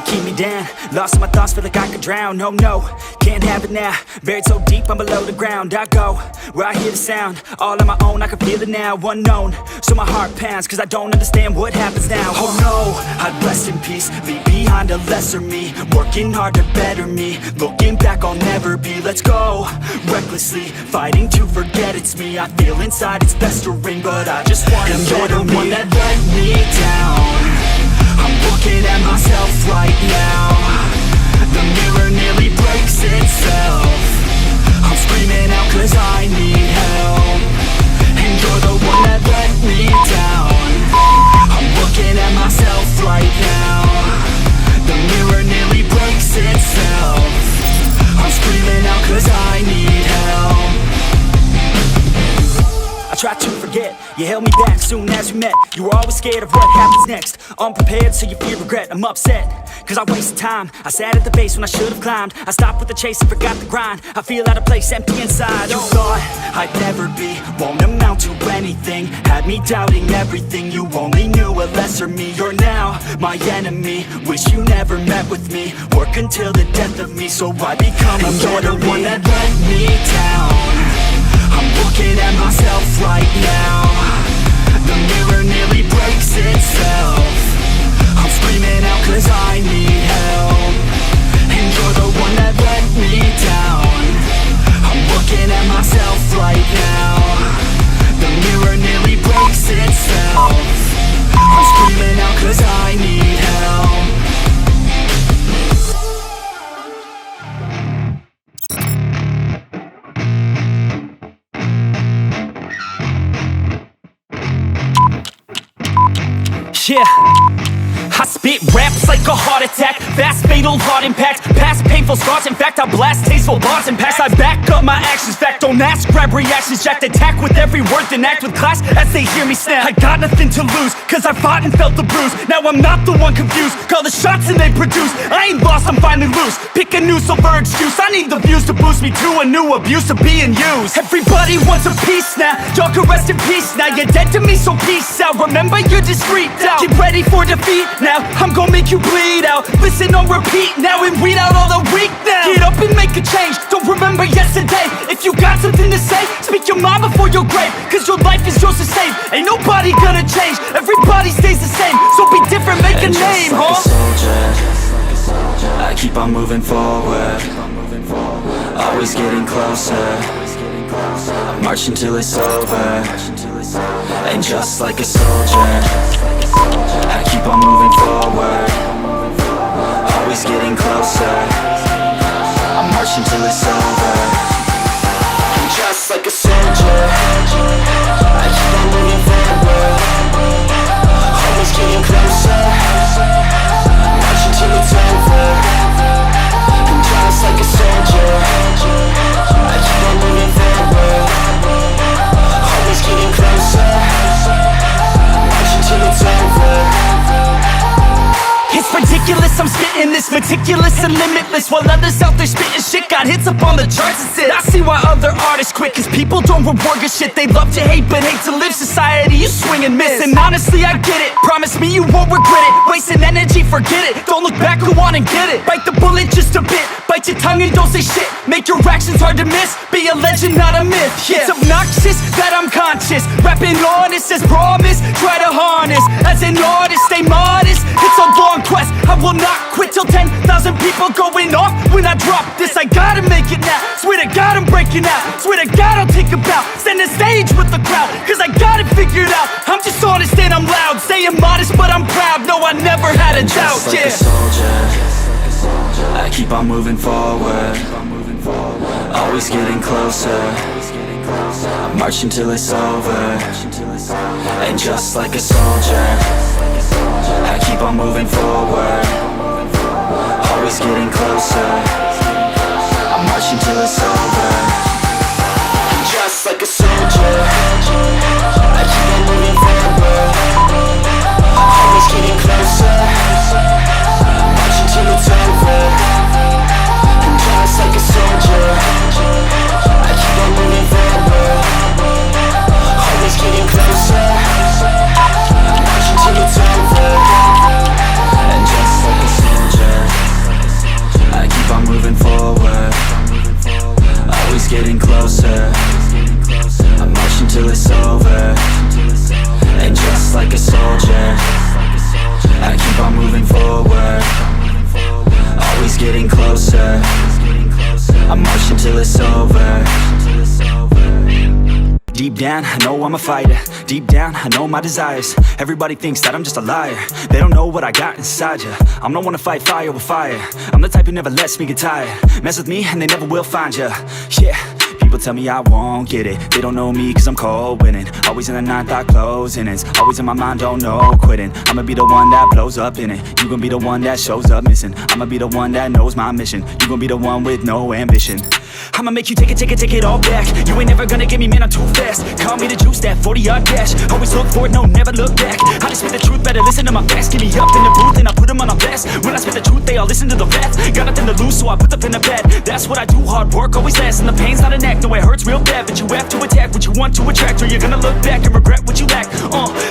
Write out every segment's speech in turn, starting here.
keep me down. Lost in my thoughts, feel like I could drown. Oh no, can't have it now. Buried so deep, I'm below the ground. I go where I hear the sound. All on my own, I can feel it now. Unknown, so my heart pounds, cause I don't understand what happens now. Oh no, I'd rest in peace, leave behind a lesser me. Working hard to better me, looking back I'll never be. Let's go, recklessly, fighting to forget it's me. I feel inside it's festering, but I just wanna be. You're the one that let me down. I'm looking at myself right now. The mirror nearly breaks itself. I'm screaming out cause I need help. And you're the one that let me down. I'm looking at myself right now. The mirror nearly breaks itself. I'm screaming out cause I need help. I tried to forget, you held me back soon as we met. You were always scared of what happens next. Unprepared, so you fear regret. I'm upset, cause I wasted time. I sat at the base when I should've climbed. I stopped with the chase and forgot the grind. I feel out of place, empty inside. You thought I'd never be, won't amount to anything. Had me doubting everything, you only knew a lesser me. You're now my enemy, wish you never met with me. Work until the death of me, so I become a better me. You're the one that let me down. I'm looking at myself right now. The mirror nearly breaks itself. I'm screaming out cause I need help. And you're the one that let me down. I'm looking at myself right now. The mirror nearly breaks itself. I'm screaming out cause I need help. Yeah, I spit raps like a heart attack. Fast, fatal, heart impact. Past painful scars, in fact I blast tasteful bars and packs. I back up my actions, fact don't ask, grab reactions. Jacked attack with every word, then act with class as they hear me snap. I got nothing to lose, cause I fought and felt the bruise. Now I'm not the one confused, call the shots and they produce. I ain't lost, I'm finally loose. Pick a new silver excuse, I need the views to boost me to a new abuse of being used. Everybody wants a piece now, y'all can rest in peace now. You're dead to me, so peace out. Remember you're discreet out. Get ready for defeat now, I'm gon' make you bleed out. Listen on repeat now and weed out all the weak now. Get up and make a change, don't remember yesterday. If you got something to say, speak your mind before your grave. Cause your life is yours to save, ain't nobody gonna change. Everybody stays the same, so be different, make a name, huh? Soldier, I keep on moving forward, always getting closer. I march until it's over. And just like a soldier, I keep on moving forward, always getting closer. I march until it's over. And just like a soldier, I keep on moving forward, always getting closer. I march until it's over. And just like a soldier, I keep on moving forward, always getting closer. March until it's over. It's ridiculous, I'm spitting this meticulous and limitless, while others out there spitting shit got hits up on the charts and shit. I see why other artists quit, cause people don't reward good shit. They love to hate but hate to live. Society, you swing and miss. And honestly I get it, promise me you won't regret it. Wasting energy, forget it, don't look back, go on and get it. Bite the bullet just a bit, bite your tongue and don't say shit. Make your actions hard to miss, be a legend not a myth. Yeah. It's obnoxious that I'm conscious, rapping honest as promise. Try to harness, as an artist, stay modest. It's a long quest, I will not quit till 10,000 people going off when I drop this. I gotta make it now, swear to God I'm breaking out. Swear to God I'll take a bow, stand the stage with the crowd, cause I got it figured out. I'm just honest and I'm loud, saying modest but I'm proud. No, I never had a doubt, just like a soldier, I keep on moving forward, always getting closer. I march until it's over. And just like a soldier, I keep on moving forward, always getting closer. I march until it's over. And just like a soldier, I keep on moving forward, always getting closer. I march until it's over. And just like a soldier, I keep on moving forward, always getting closer. I march until it's over. And just like a soldier, closer. I'm marching till it's over. And just like a soldier, I keep on moving forward, always getting closer. I'm marching till it's over. Deep down, I know I'm a fighter. Deep down, I know my desires. Everybody thinks that I'm just a liar. They don't know what I got inside ya. I'm the one to fight fire with fire. I'm the type who never lets me get tired. Mess with me and they never will find ya. Yeah, people tell me I won't get it. They don't know me cause I'm cold winning. Always in the ninth, I closing. It's always in my mind, don't know quitting. I'ma be the one that blows up in it. You gon' be the one that shows up missing. I'ma be the one that knows my mission. You gon' be the one with no ambition. I'ma make you take it all back. You ain't never gonna get me, man, I'm too fast. Call me the juice, that 40-yard dash. Always look forward, no, never look back. I just spit the truth, better listen to my facts. Get me up in the booth and I put them on a blast. When I spit the truth, they all listen to the facts. Got nothing to lose, so I put the pen to bed. That's what I do, hard work always lasts. And the pain's not an act, no, it hurts real bad. But you have to attack what you want to attract, or you're gonna look back and regret what you lack.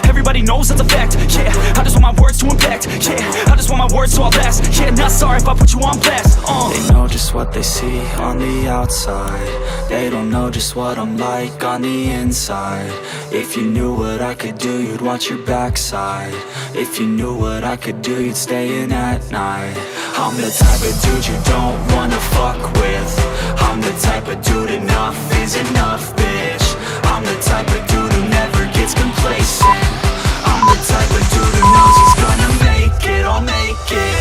Everybody knows that's a fact. Yeah, I just want my words to impact. Yeah, I just want my words to all last. Yeah, not sorry if I put you on blast. They know just what they see on the outside. They don't know just what I'm like on the inside. If you knew what I could do, you'd watch your backside. If you knew what I could do, you'd stay in at night. I'm the type of dude you don't wanna fuck with. I'm the type of dude enough is enough, bitch. I'm the type of dude who never gets complacent. I'm the type of dude who knows he's gonna make it, I'll make it.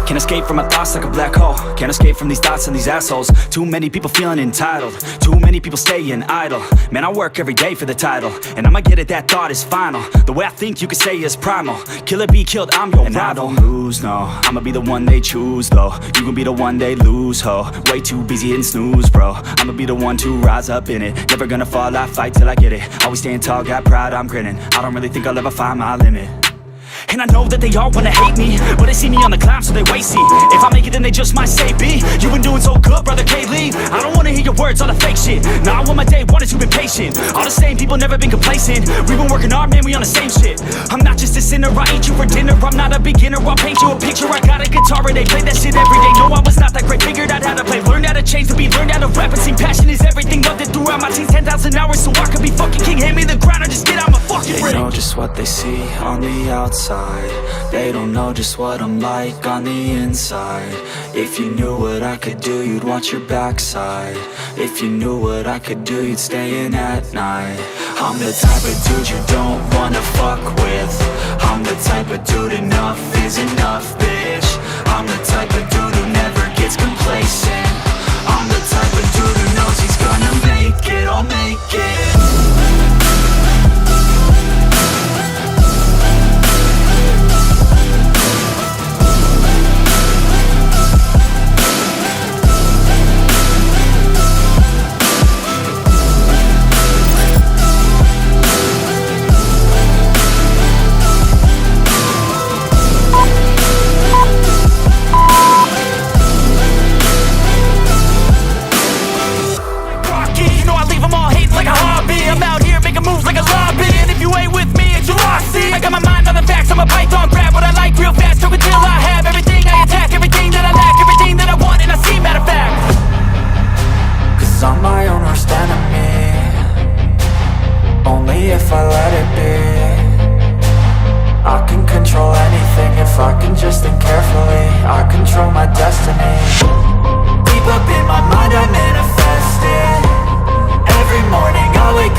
Can't escape from my thoughts like a black hole. Can't escape from these thoughts and these assholes. Too many people feeling entitled. Too many people staying idle. Man, I work every day for the title, and I'ma get it, that thought is final. The way I think you could say is primal. Kill or be killed, I'm your rival. I don't lose, no. I'ma be the one they choose, though. You gon' be the one they lose, ho. Way too busy hitting snooze, bro. I'ma be the one to rise up in it. Never gonna fall, I fight till I get it. Always staying tall, got pride, I'm grinning. I don't really think I'll ever find my limit. And I know that they all wanna hate me, but they see me on the climb, so they wait, see. If I make it, then they just might say, B, you been doing so good, brother, can't leave. I don't wanna hear your words, all the fake shit. Nah, I want my day, wanted you been patient. All the same people, never been complacent. We been working hard, man, we on the same shit. I'm not just a sinner, I eat you for dinner. I'm not a beginner, I'll paint you a picture. I got a guitar and they play that shit every day. No, I was not that great, figured out how to play. Learned how to change to be, learned how to rap and sing. Passion is everything, loved it throughout my teens. 10,000 hours so I could be fucking king. Hand me the ground or just get out my fucking ring. They know just what they see on the outside. They don't know just what I'm like on the inside. If you knew what I could do, you'd watch your backside. If you knew what I could do, you'd stay in at night. I'm the type of dude you don't wanna fuck with. I'm the type of dude enough is enough, bitch. I'm the type of dude who never gets complacent. I'm the type of dude who knows he's gonna make it, I'll make it. Deep up in my mind I manifest it. Every morning I wake